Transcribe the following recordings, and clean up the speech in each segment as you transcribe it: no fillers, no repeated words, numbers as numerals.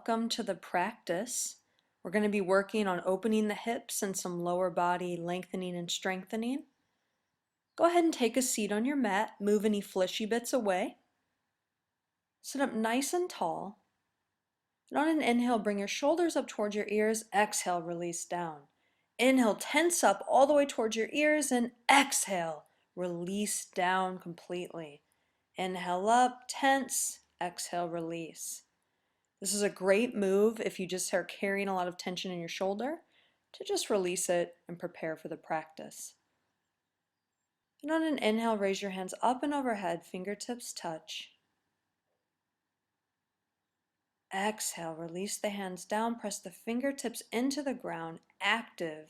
welcome to the practice. We're going to be working on opening the hips and some lower body lengthening and strengthening. Go ahead and take a seat on your mat. Move any fleshy bits away. Sit up nice and tall. And on an inhale, bring your shoulders up towards your ears. Exhale, release down. Inhale, tense up all the way towards your ears, and exhale, release down completely. Inhale up, tense, exhale, release. This is a great move if you just are carrying a lot of tension in your shoulder to just release it and prepare for the practice. And on an inhale, raise your hands up and overhead, fingertips touch. Exhale, release the hands down, press the fingertips into the ground, active.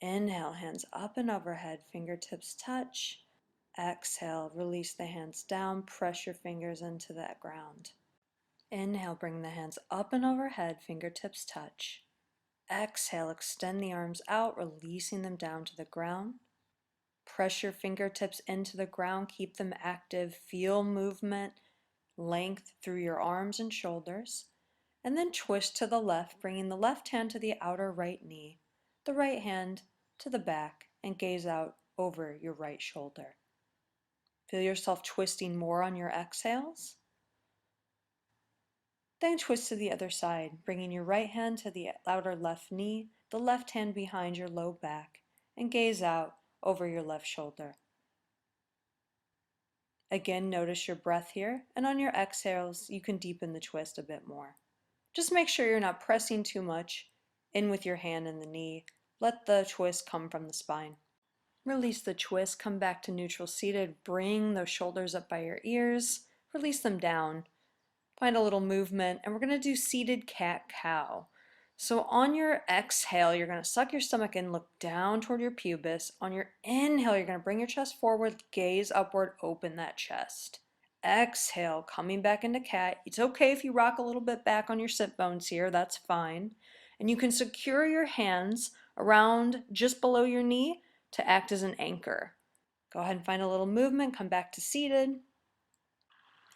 Inhale, hands up and overhead, fingertips touch. Exhale, release the hands down, press your fingers into that ground. Inhale, bring the hands up and overhead, fingertips touch. Exhale, extend the arms out, releasing them down to the ground. Press your fingertips into the ground, keep them active, feel movement, length through your arms and shoulders. And then twist to the left, bringing the left hand to the outer right knee, the right hand to the back, and gaze out over your right shoulder. Feel yourself twisting more on your exhales. Then twist to the other side, bringing your right hand to the outer left knee, the left hand behind your low back, and gaze out over your left shoulder. Again, notice your breath here, and on your exhales, you can deepen the twist a bit more. Just make sure you're not pressing too much in with your hand and the knee. Let the twist come from the spine. Release the twist, come back to neutral seated, bring those shoulders up by your ears, release them down. Find a little movement, and we're going to do seated cat-cow. So on your exhale, you're going to suck your stomach in, look down toward your pubis. On your inhale, you're going to bring your chest forward, gaze upward, open that chest. Exhale, coming back into cat. It's okay if you rock a little bit back on your sit bones here, that's fine. And you can secure your hands around just below your knee to act as an anchor. Go ahead and find a little movement, come back to seated,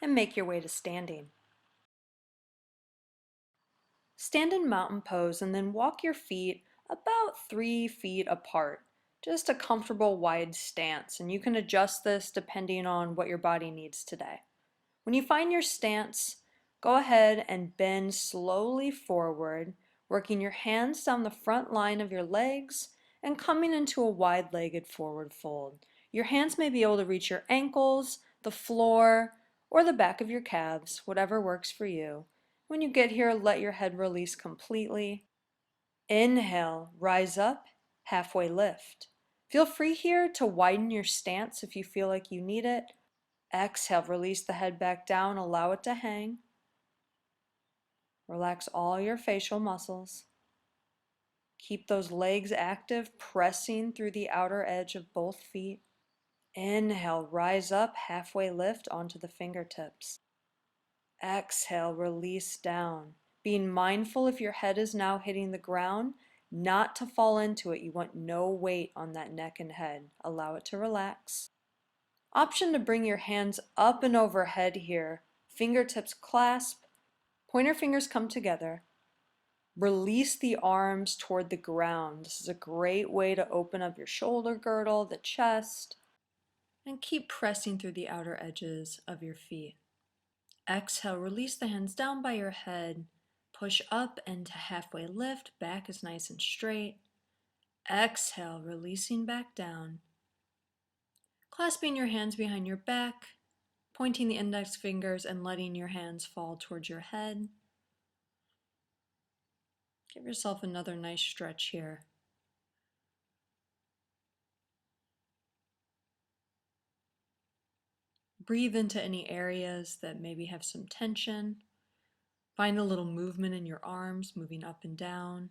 and make your way to standing. Stand in mountain pose and then walk your feet about 3 feet apart. Just a comfortable wide stance, and you can adjust this depending on what your body needs today. When you find your stance, go ahead and bend slowly forward, working your hands down the front line of your legs and coming into a wide-legged forward fold. Your hands may be able to reach your ankles, the floor, or the back of your calves, whatever works for you. When you get here, let your head release completely. Inhale, rise up, halfway lift. Feel free here to widen your stance if you feel like you need it. Exhale, release the head back down, allow it to hang. Relax all your facial muscles. Keep those legs active, pressing through the outer edge of both feet. Inhale, rise up, halfway lift onto the fingertips. Exhale, release down. Being mindful if your head is now hitting the ground, not to fall into it. You want no weight on that neck and head. Allow it to relax. Option to bring your hands up and overhead here. Fingertips clasp, pointer fingers come together. Release the arms toward the ground. This is a great way to open up your shoulder girdle, the chest, and keep pressing through the outer edges of your feet. Exhale, release the hands down by your head. Push up into halfway lift. Back is nice and straight. Exhale, releasing back down. Clasping your hands behind your back, pointing the index fingers and letting your hands fall towards your head. Give yourself another nice stretch here. Breathe into any areas that maybe have some tension. Find a little movement in your arms, moving up and down.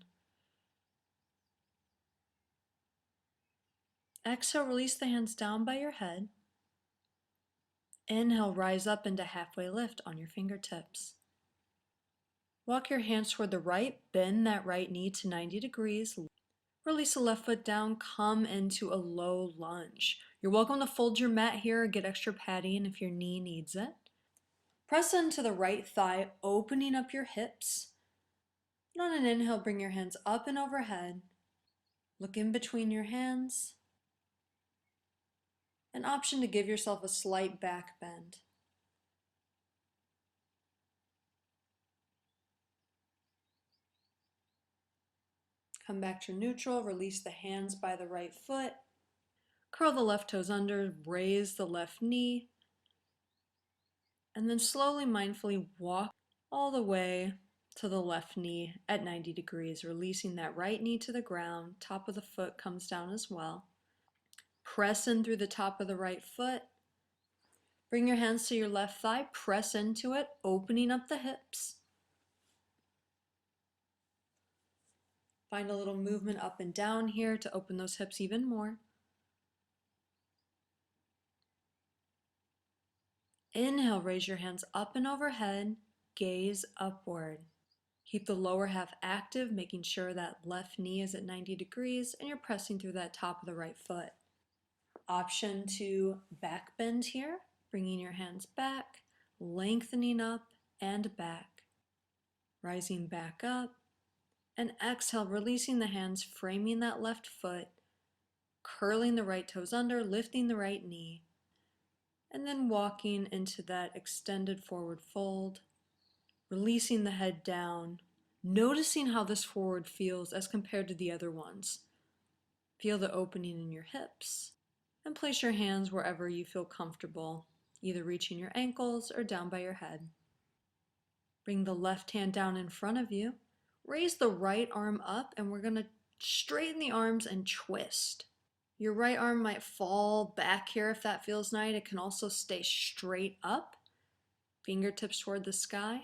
Exhale, release the hands down by your head. Inhale, rise up into halfway lift on your fingertips. Walk your hands toward the right, bend that right knee to 90 degrees. Release the left foot down, come into a low lunge. You're welcome to fold your mat here or get extra padding if your knee needs it. Press into the right thigh, opening up your hips. And on an inhale, bring your hands up and overhead. Look in between your hands. An option to give yourself a slight back bend. Come back to neutral, release the hands by the right foot. Curl the left toes under, raise the left knee, and then slowly, mindfully walk all the way to the left knee at 90 degrees, releasing that right knee to the ground. Top of the foot comes down as well. Press in through the top of the right foot. Bring your hands to your left thigh, press into it, opening up the hips. Find a little movement up and down here to open those hips even more. Inhale, raise your hands up and overhead, gaze upward. Keep the lower half active, making sure that left knee is at 90 degrees and you're pressing through that top of the right foot. Option to back bend here, bringing your hands back, lengthening up and back. Rising back up, and exhale, releasing the hands, framing that left foot, curling the right toes under, lifting the right knee, and then walking into that extended forward fold, releasing the head down, noticing how this forward feels as compared to the other ones. Feel the opening in your hips, and place your hands wherever you feel comfortable, either reaching your ankles or down by your head. Bring the left hand down in front of you. Raise the right arm up, and we're going to straighten the arms and twist. Your right arm might fall back here if that feels nice. It can also stay straight up, fingertips toward the sky.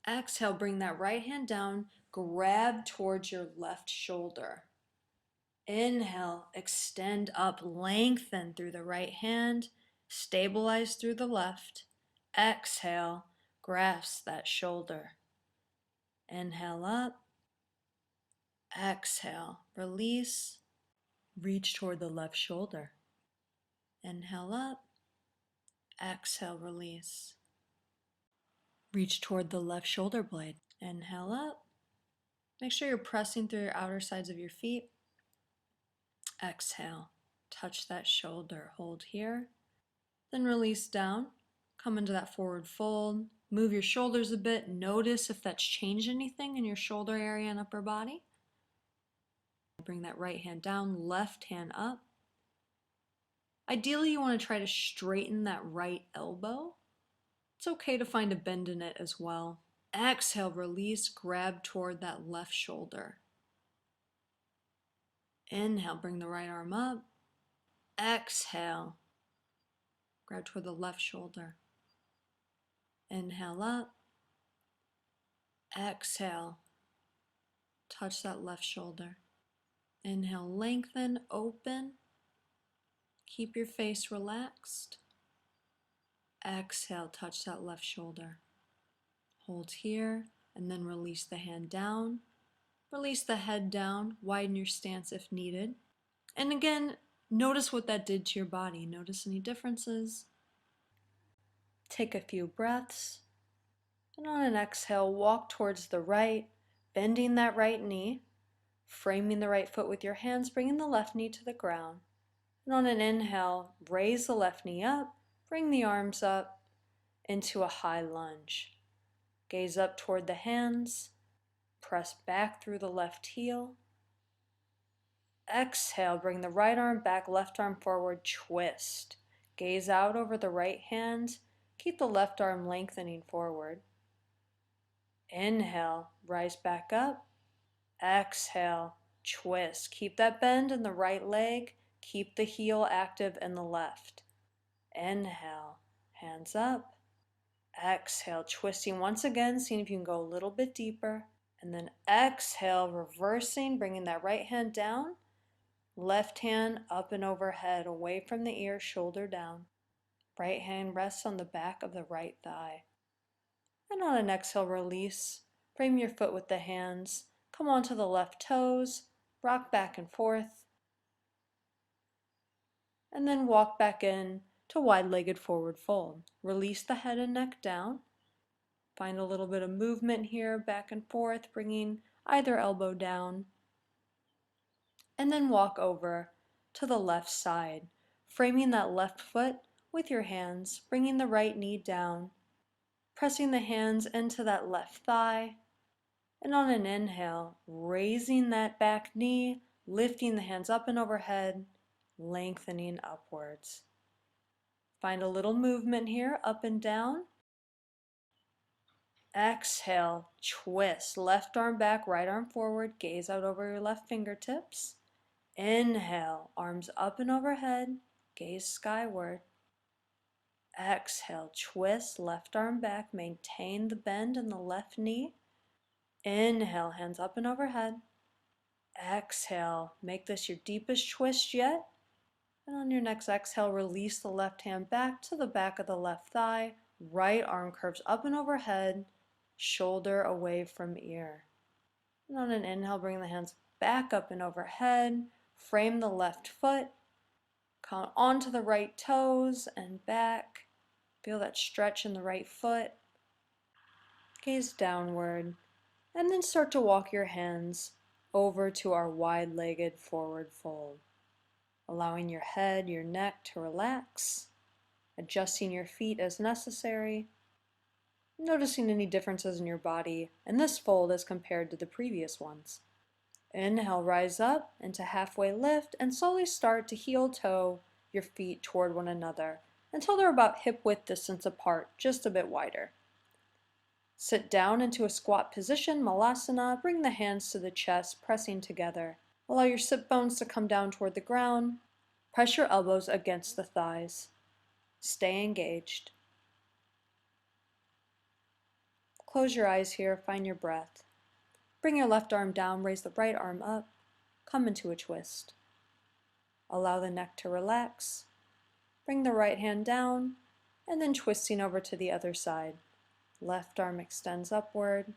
Exhale, bring that right hand down, grab towards your left shoulder. Inhale, extend up, lengthen through the right hand, stabilize through the left. Exhale, grasp that shoulder. Inhale up, exhale, release, reach toward the left shoulder. Inhale up, exhale, release. Reach toward the left shoulder blade. Inhale up. Make sure you're pressing through your outer sides of your feet. Exhale, touch that shoulder, hold here. Then release down, come into that forward fold. Move your shoulders a bit. Notice if that's changed anything in your shoulder area and upper body. Bring that right hand down, left hand up. Ideally, you want to try to straighten that right elbow. It's okay to find a bend in it as well. Exhale, release, grab toward that left shoulder. Inhale, bring the right arm up. Exhale, grab toward the left shoulder. Inhale up. Exhale, touch that left shoulder. Inhale, lengthen, open. Keep your face relaxed. Exhale, touch that left shoulder. Hold here, and then release the hand down. Release the head down, widen your stance if needed. And again, notice what that did to your body. Notice any differences. Take a few breaths. And on an exhale, walk towards the right, bending that right knee, framing the right foot with your hands, bringing the left knee to the ground. And on an inhale, raise the left knee up, bring the arms up into a high lunge. Gaze up toward the hands, press back through the left heel. Exhale, bring the right arm back, left arm forward, twist. Gaze out over the right hand, keep the left arm lengthening forward. Inhale, rise back up. Exhale, twist. Keep that bend in the right leg. Keep the heel active in the left. Inhale, hands up. Exhale, twisting once again, seeing if you can go a little bit deeper. And then exhale, reversing, bringing that right hand down. Left hand up and overhead, away from the ear, shoulder down. Right hand rests on the back of the right thigh. And on an exhale, release. Frame your foot with the hands. Come onto the left toes. Rock back and forth. And then walk back in to wide-legged forward fold. Release the head and neck down. Find a little bit of movement here, back and forth, bringing either elbow down. And then walk over to the left side, framing that left foot with your hands, bringing the right knee down, pressing the hands into that left thigh, and on an inhale, raising that back knee, lifting the hands up and overhead, lengthening upwards. Find a little movement here, up and down. Exhale, twist, left arm back, right arm forward, gaze out over your left fingertips. Inhale, arms up and overhead, gaze skyward. Exhale, twist, left arm back, maintain the bend in the left knee. Inhale, hands up and overhead. Exhale, make this your deepest twist yet. And on your next exhale, release the left hand back to the back of the left thigh. Right arm curves up and overhead, shoulder away from ear. And on an inhale, bring the hands back up and overhead. Frame the left foot. Come onto the right toes and back. Feel that stretch in the right foot. Gaze downward. And then start to walk your hands over to our wide-legged forward fold. Allowing your head, your neck to relax. Adjusting your feet as necessary. Noticing any differences in your body in this fold as compared to the previous ones. Inhale, rise up into halfway lift and slowly start to heel toe your feet toward one another until they're about hip width distance apart, just a bit wider. Sit down into a squat position, malasana. Bring the hands to the chest, pressing together. Allow your sit bones to come down toward the ground. Press your elbows against the thighs. Stay engaged. Close your eyes here, find your breath. Bring your left arm down, raise the right arm up, come into a twist. Allow the neck to relax. Bring the right hand down, and then twisting over to the other side. Left arm extends upward.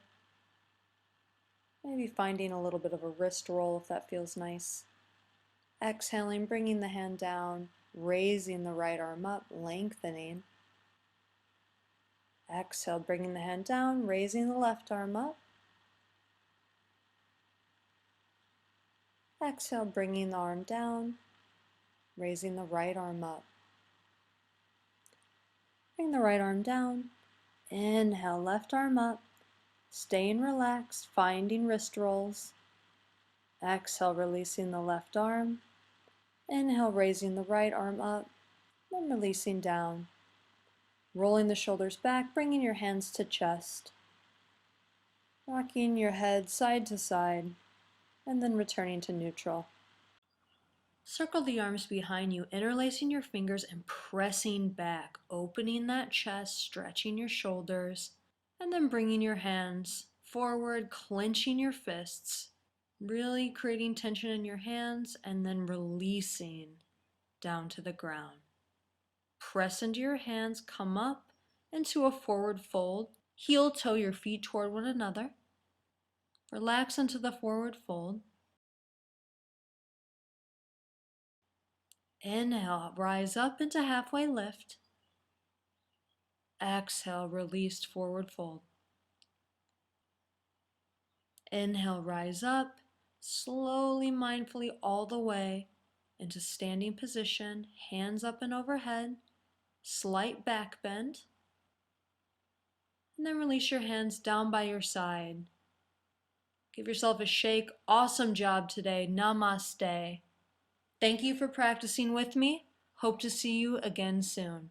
Maybe finding a little bit of a wrist roll if that feels nice. Exhaling, bringing the hand down, raising the right arm up, lengthening. Exhale, bringing the hand down, raising the left arm up. Exhale, bringing the arm down, raising the right arm up. Bring the right arm down. Inhale, left arm up. Staying relaxed, finding wrist rolls. Exhale, releasing the left arm. Inhale, raising the right arm up, then releasing down. Rolling the shoulders back, bringing your hands to chest. Rocking your head side to side, and then returning to neutral. Circle the arms behind you, interlacing your fingers and pressing back, opening that chest, stretching your shoulders, and then bringing your hands forward, clenching your fists, really creating tension in your hands, and then releasing down to the ground. Press into your hands, come up into a forward fold, heel toe your feet toward one another. Relax into the forward fold. Inhale, rise up into halfway lift. Exhale, released forward fold. Inhale, rise up, slowly, mindfully all the way into standing position, hands up and overhead, slight back bend, and then release your hands down by your side. Give yourself a shake. Awesome job today. Namaste. Thank you for practicing with me. Hope to see you again soon.